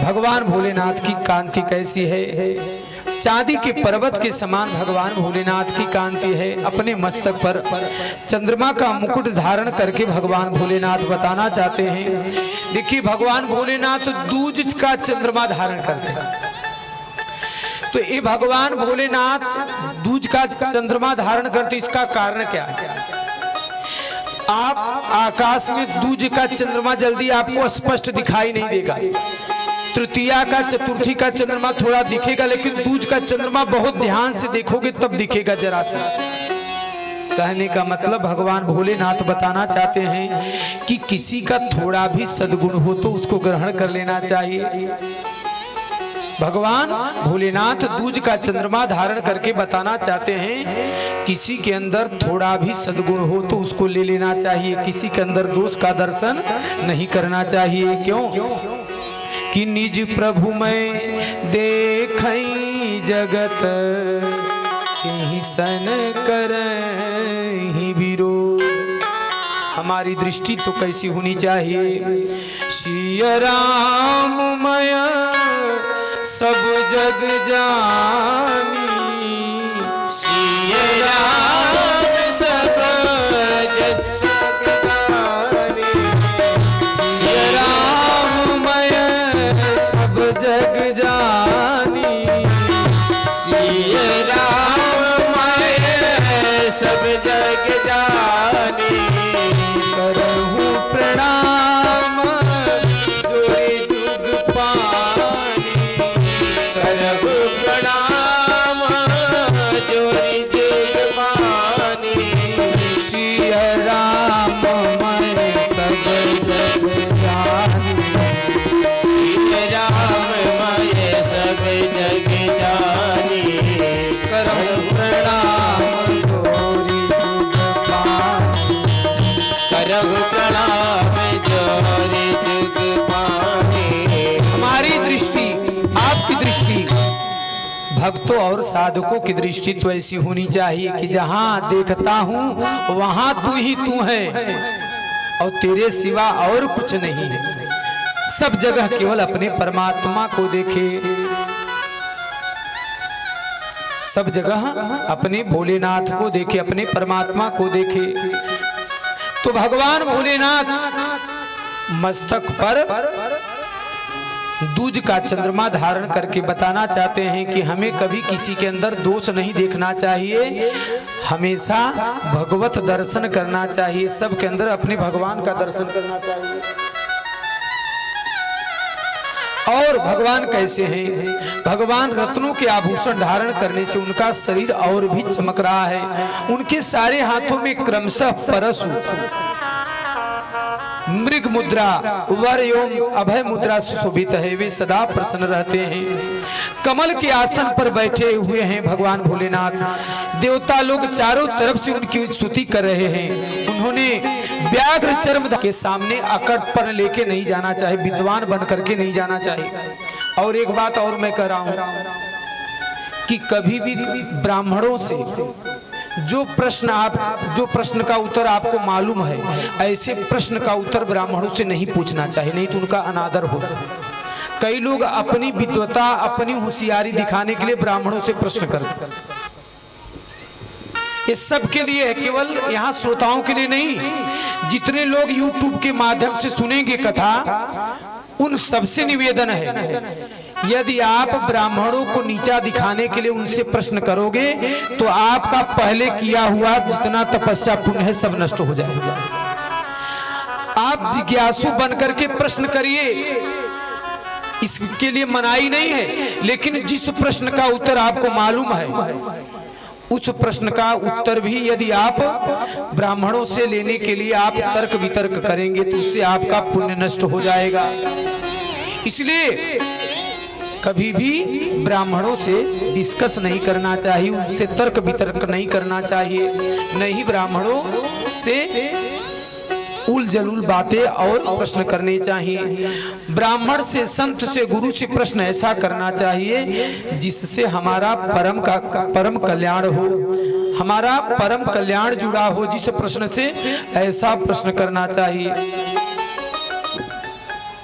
भगवान भोलेनाथ की कांति कैसी है। चांदी के पर्वत के समान भगवान भोलेनाथ की कांति है। अपने मस्तक पर चंद्रमा का मुकुट धारण करके भगवान भोलेनाथ बताना चाहते हैं। देखिए भगवान भोलेनाथ दूज का चंद्रमा धारण करते हैं। तो ये भगवान भोलेनाथ दूज का चंद्रमा धारण करते, इसका कारण क्या है? आप आकाश में दूज का चंद्रमा जल्दी आपको स्पष्ट दिखाई नहीं देगा। तृतीया का चतुर्थी का चंद्रमा थोड़ा दिखेगा, लेकिन दूज का चंद्रमा बहुत ध्यान से देखोगे तब दिखेगा जरा सा। कहने का मतलब भगवान भोलेनाथ बताना चाहते हैं कि किसी का थोड़ा भी सद्गुण हो तो उसको ग्रहण कर लेना चाहिए। भगवान भोलेनाथ दूज का चंद्रमा धारण करके बताना चाहते हैं किसी के अंदर थोड़ा भी सद्गुण हो तो उसको ले लेना चाहिए। किसी के अंदर दोष का दर्शन नहीं करना चाहिए। क्यों कि निज प्रभु में देखई जगत के सन करहि विरोध। हमारी दृष्टि तो कैसी होनी चाहिए? सिया राममय सब जग जानी, सिया राम सब जग जानी, सिया राममय सब जग जानी, सिया राममय सब जग जानी। करहूँ प्रणाम जोड़े जुग पानी, करहु प्रणाम जोरी जुग पानी। सिया राममय सब जग जानी, सिया राममय सब जग जानी। करहूँ प्रणाम जोड़ी जुग पानी। करहु प्रणाम जोरी जुग पानी। हमारी दृष्टि, आपकी दृष्टि, भक्तों और साधकों की दृष्टि तो ऐसी होनी चाहिए कि जहां देखता हूं वहां तू ही तू है और तेरे सिवा और कुछ नहीं है। सब जगह केवल अपने परमात्मा को देखे, सब जगह अपने भोलेनाथ को देखे, अपने परमात्मा को देखे। तो भगवान भोलेनाथ मस्तक पर दूज का चंद्रमा धारण करके बताना चाहते हैं कि हमें कभी किसी के अंदर दोष नहीं देखना चाहिए, हमेशा भगवत दर्शन करना चाहिए। सबके अंदर अपने भगवान का दर्शन करना चाहिए। और भगवान कैसे हैं? भगवान रत्नों के आभूषण धारण करने से उनका शरीर और भी चमक रहा है। उनके सारे हाथों में क्रमशः परशु, मृग मुद्रा, वर एवं अभय मुद्रा सुशोभित है। वे सदा प्रसन्न रहते हैं। कमल के आसन पर बैठे हुए हैं भगवान भोलेनाथ। देवता लोग चारों तरफ से उनकी स्तुति कर रहे हैं। उन्होंने व्याघ्र चर्म के सामने अकड़पन लेके नहीं जाना चाहिए, विद्वान बन करके नहीं जाना चाहिए। और एक बात और मैं कह रहा हूं कि कभी भी ब्राह्मणों से जो प्रश्न का उत्तर आपको मालूम है, ऐसे प्रश्न का उत्तर ब्राह्मणों से नहीं पूछना चाहिए, नहीं तो उनका अनादर होगा। कई लोग अपनी विद्वता, अपनी होशियारी दिखाने के लिए ब्राह्मणों से प्रश्न करते हैं। ये सब के लिए है, केवल यहाँ श्रोताओं के लिए नहीं। जितने लोग YouTube के माध्यम से सुनेंगे कथा, उन सबसे निवेदन है, यदि आप ब्राह्मणों को नीचा दिखाने के लिए उनसे प्रश्न करोगे तो आपका पहले किया हुआ जितना तपस्या पुण्य है सब नष्ट हो जाएगा। आप जिज्ञासु बनकर के प्रश्न करिए, इसके लिए मनाही नहीं है, लेकिन जिस प्रश्न का उत्तर आपको मालूम है उस प्रश्न का उत्तर भी यदि आप ब्राह्मणों से लेने के लिए आप तर्क वितर्क करेंगे तो उससे आपका पुण्य नष्ट हो जाएगा। इसलिए कभी भी ब्राह्मणों से डिस्कस नहीं करना चाहिए, उनसे तर्क वितर्क नहीं करना चाहिए, नहीं ब्राह्मणों से उल जलूल बातें और प्रश्न करने चाहिए। ब्राह्मण से, संत से, गुरु से प्रश्न ऐसा करना चाहिए जिससे हमारा परम कल्याण हो, हमारा परम कल्याण जुड़ा हो। जिस प्रश्न से ऐसा प्रश्न करना चाहिए।